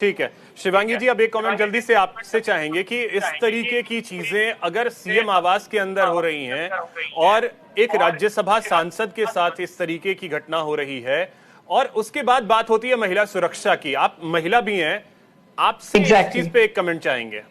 ठीक है शिवांगी जी, अब एक कमेंट जल्दी से आपसे चाहेंगे कि इस तरीके की चीजें अगर सीएम आवास के अंदर हो रही हैं और एक राज्यसभा सांसद के साथ इस तरीके की घटना हो रही है और उसके बाद बात होती है महिला सुरक्षा की, आप महिला भी हैं, आपसे इस चीज पे एक कमेंट चाहेंगे।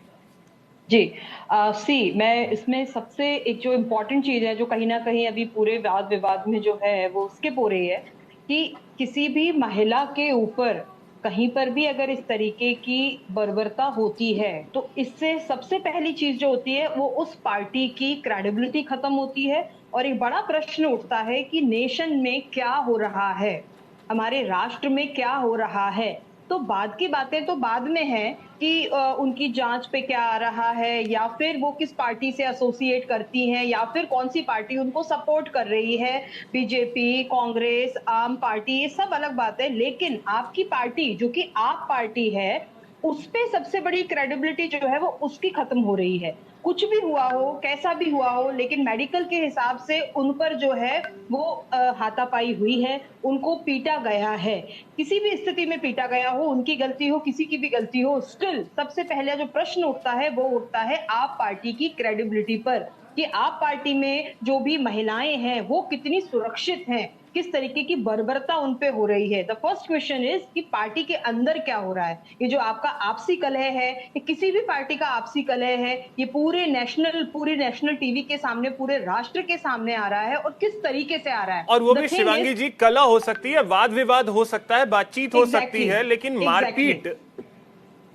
जी मैं इसमें सबसे एक जो इम्पोर्टेंट चीज है जो कहीं ना कहीं अभी पूरे वाद विवाद में जो है वो स्किप हो रही है कि किसी भी महिला के ऊपर कहीं पर भी अगर इस तरीके की बर्बरता होती है तो इससे सबसे पहली चीज जो होती है वो उस पार्टी की क्रेडिबिलिटी खत्म होती है और एक बड़ा प्रश्न उठता है कि नेशन में क्या हो रहा है, हमारे राष्ट्र में क्या हो रहा है। तो बाद की बातें तो बाद में है कि उनकी जांच पे क्या आ रहा है या फिर वो किस पार्टी से एसोसिएट करती हैं या फिर कौन सी पार्टी उनको सपोर्ट कर रही है, बीजेपी, कांग्रेस, आम पार्टी, ये सब अलग बात है। लेकिन आपकी पार्टी जो कि आप पार्टी है उस पे सबसे बड़ी क्रेडिबिलिटी जो है वो उसकी खत्म हो रही है। कुछ भी हुआ हो, कैसा भी हुआ हो, लेकिन मेडिकल के हिसाब से उन पर जो है वो हाथापाई हुई है, उनको पीटा गया है। किसी भी स्थिति में पीटा गया हो, उनकी गलती हो, किसी की भी गलती हो, स्टिल सबसे पहले जो प्रश्न उठता है वो उठता है आप पार्टी की क्रेडिबिलिटी पर कि आप पार्टी में जो भी महिलाएं हैं वो कितनी सुरक्षित हैं, किस तरीके की बर्बरता उन पे हो रही है। द फर्स्ट क्वेश्चन इज कि पार्टी के अंदर क्या हो रहा है। ये जो आपका आपसी कलह है, ये किसी भी पार्टी का आपसी कलह है, ये पूरे नेशनल टीवी के सामने, पूरे राष्ट्र के सामने आ रहा है और किस तरीके से आ रहा है। और वो भी शिवांगी जी, कला हो सकती है, वाद विवाद हो सकता है, बातचीत हो सकती है, लेकिन मारपीट।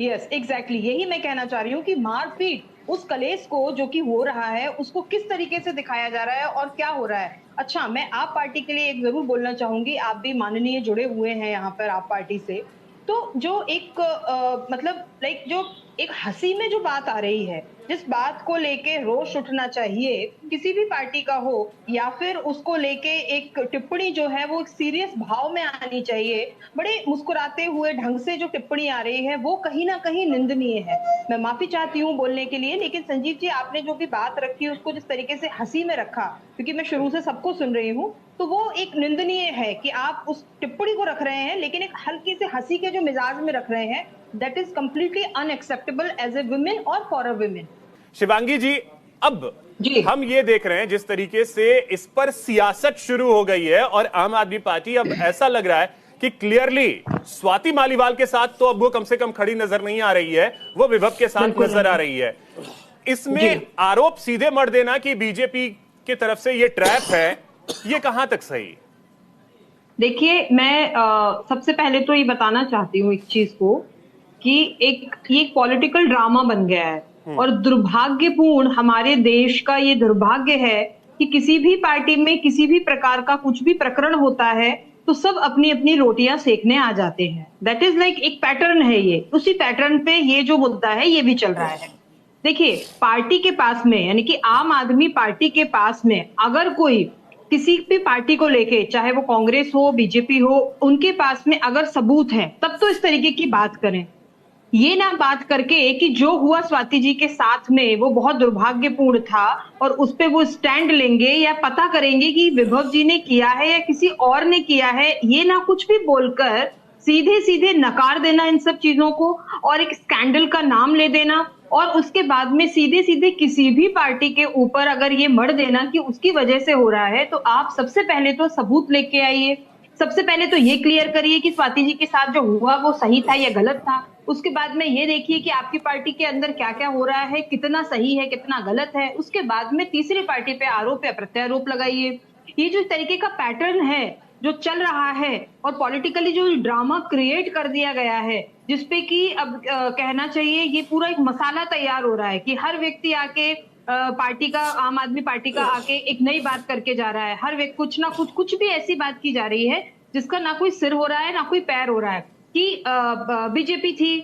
यस एग्जैक्टली, यही मैं कहना चाह रही हूँ कि मारपीट उस कलेश को जो कि हो रहा है उसको किस तरीके से दिखाया जा रहा है और क्या हो रहा है। अच्छा, मैं आप पार्टी के लिए एक जरूर बोलना चाहूंगी, आप भी माननीय जुड़े हुए हैं यहाँ पर आप पार्टी से। तो जो एक मतलब लाइक जो एक हंसी में जो बात आ रही है, जिस बात को लेके रोष उठना चाहिए किसी भी पार्टी का हो या फिर उसको लेके एक टिप्पणी जो है वो एक सीरियस भाव में आनी चाहिए, बड़े मुस्कुराते हुए ढंग से जो टिप्पणी आ रही है वो कहीं ना कहीं निंदनीय है। मैं माफी चाहती हूँ बोलने के लिए, लेकिन संजीव जी आपने जो भी बात रखी उसको जिस तरीके से हंसी में रखा, क्योंकि मैं शुरू से सबको सुन रही हूँ, तो वो एक निंदनीय है कि आप उस टिप्पणी को रख रहे हैं लेकिन एक हल्की से हंसी के जो मिजाज में रख रहे हैं। That is completely unacceptable as a women और for a women. Shivangi ji, अब हम ये देख रहे हैं जिस तरीके से इस पर सियासत शुरू हो गई है और आम आदमी पार्टी, अब ऐसा लग रहा है कि क्लियरली स्वाति मालीवाल के साथ तो अब वो कम से कम खड़ी नजर नहीं आ रही है, वो विभव के साथ नजर आ रही है। इसमें आरोप सीधे मर देना कि बीजेपी की तरफ से ये ट्रैप है, ये कहां तक सही? देखिए, मैं सबसे पहले तो ये बताना चाहती हूँ एक चीज को कि ये पॉलिटिकल ड्रामा बन गया है और दुर्भाग्यपूर्ण हमारे देश का ये दुर्भाग्य है कि किसी भी पार्टी में किसी भी प्रकार का कुछ भी प्रकरण होता है तो सब अपनी अपनी रोटियां सेकने आ जाते हैं। दैट इज लाइक एक पैटर्न है, ये उसी पैटर्न पे ये जो मुद्दा है ये भी चल रहा है। देखिए, पार्टी के पास में यानी कि आम आदमी पार्टी के पास में अगर कोई किसी भी पार्टी को लेके, चाहे वो कांग्रेस हो, बीजेपी हो, उनके पास में अगर सबूत है तब तो इस तरीके की बात करें। ये ना बात करके कि जो हुआ स्वाति जी के साथ में वो बहुत दुर्भाग्यपूर्ण था और उस पे वो स्टैंड लेंगे या पता करेंगे कि विभव जी ने किया है या किसी और ने किया है, ये ना कुछ भी बोलकर सीधे सीधे नकार देना इन सब चीजों को और एक स्कैंडल का नाम ले देना और उसके बाद में सीधे सीधे किसी भी पार्टी के ऊपर अगर ये मढ़ देना कि उसकी वजह से हो रहा है, तो आप सबसे पहले तो सबूत लेके आइए। सबसे पहले तो ये क्लियर करिए कि स्वाति जी के साथ जो हुआ वो सही था या गलत था। उसके बाद में ये देखिए कि आपकी पार्टी के अंदर क्या क्या हो रहा है, कितना सही है कितना गलत है। उसके बाद में तीसरी पार्टी पे आरोप या प्रत्यारोप लगाइए। ये जो तरीके का पैटर्न है जो चल रहा है और पॉलिटिकली जो ड्रामा क्रिएट कर दिया गया है, जिसपे कि अब कहना चाहिए ये पूरा एक मसाला तैयार हो रहा है कि हर व्यक्ति आके पार्टी का, आम आदमी पार्टी का आके एक नई बात करके जा रहा है। हर व्यक्ति कुछ ना कुछ भी ऐसी बात की जा रही है जिसका ना कोई सिर हो रहा है ना कोई पैर हो रहा है कि बीजेपी थी,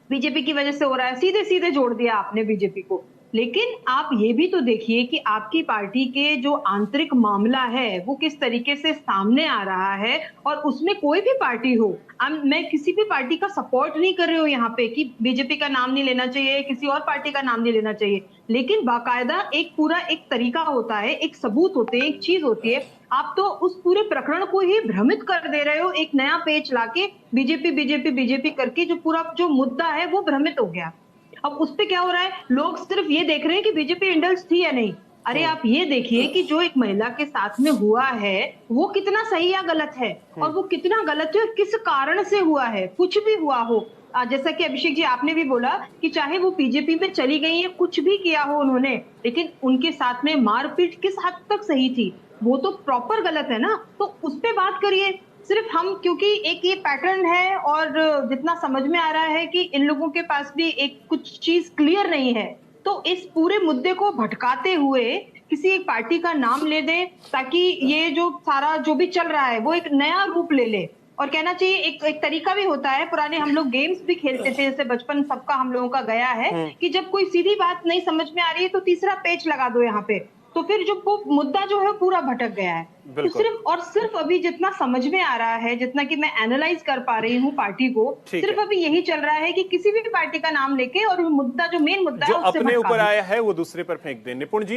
बीजेपी की वजह से हो रहा है, सीधे सीधे जोड़ दिया आपने बीजेपी को। लेकिन आप ये भी तो देखिए कि आपकी पार्टी के जो आंतरिक मामला है वो किस तरीके से सामने आ रहा है और उसमें कोई भी पार्टी हो, मैं किसी भी पार्टी का सपोर्ट नहीं कर रही हूँ यहाँ पे कि बीजेपी का नाम नहीं लेना चाहिए, किसी और पार्टी का नाम नहीं लेना चाहिए, लेकिन बाकायदा एक पूरा एक तरीका होता है, एक सबूत होते हैं, एक चीज होती है। आप तो उस पूरे प्रकरण को ही भ्रमित कर दे रहे हो, एक नया पेच लाके बीजेपी बीजेपी बीजेपी करके जो पूरा जो मुद्दा है वो भ्रमित हो गया। अब उस पे क्या हो रहा है, लोग सिर्फ ये देख रहे हैं कि बीजेपी इंडल्ज थी या नहीं। अरे आप ये देखिए कि जो एक महिला के साथ में हुआ है वो कितना सही या गलत है, और वो कितना गलत है और किस कारण से हुआ है। कुछ भी हुआ हो, जैसा कि अभिषेक जी आपने भी बोला कि चाहे वो बीजेपी में चली गई है, कुछ भी किया हो उन्होंने, लेकिन उनके साथ में मारपीट किस हद तक सही थी, वो तो प्रॉपर गलत है ना। तो उस पे बात करिए। सिर्फ हम, क्योंकि एक ये पैटर्न है और जितना समझ में आ रहा है कि इन लोगों के पास भी एक कुछ चीज क्लियर नहीं है, तो इस पूरे मुद्दे को भटकाते हुए किसी एक पार्टी का नाम ले दे ताकि ये जो सारा जो भी चल रहा है वो एक नया रूप ले ले। और कहना चाहिए एक तरीका भी होता है, पुराने हम लोग गेम्स भी खेलते थे, जैसे बचपन सबका हम लोगों का गया है कि जब कोई सीधी बात नहीं समझ में आ रही है तो तीसरा पेच लगा दो यहाँ पे, तो फिर जो वो मुद्दा जो है पूरा भटक गया है। तो सिर्फ अभी जितना समझ में आ रहा है, जितना कि मैं एनालाइज कर पा रही हूँ पार्टी को, सिर्फ अभी यही चल रहा है कि किसी भी पार्टी का नाम लेके और मुद्दा जो मेन मुद्दा जो अपने ऊपर आया है वो दूसरे पर फेंक दे। निपुण जी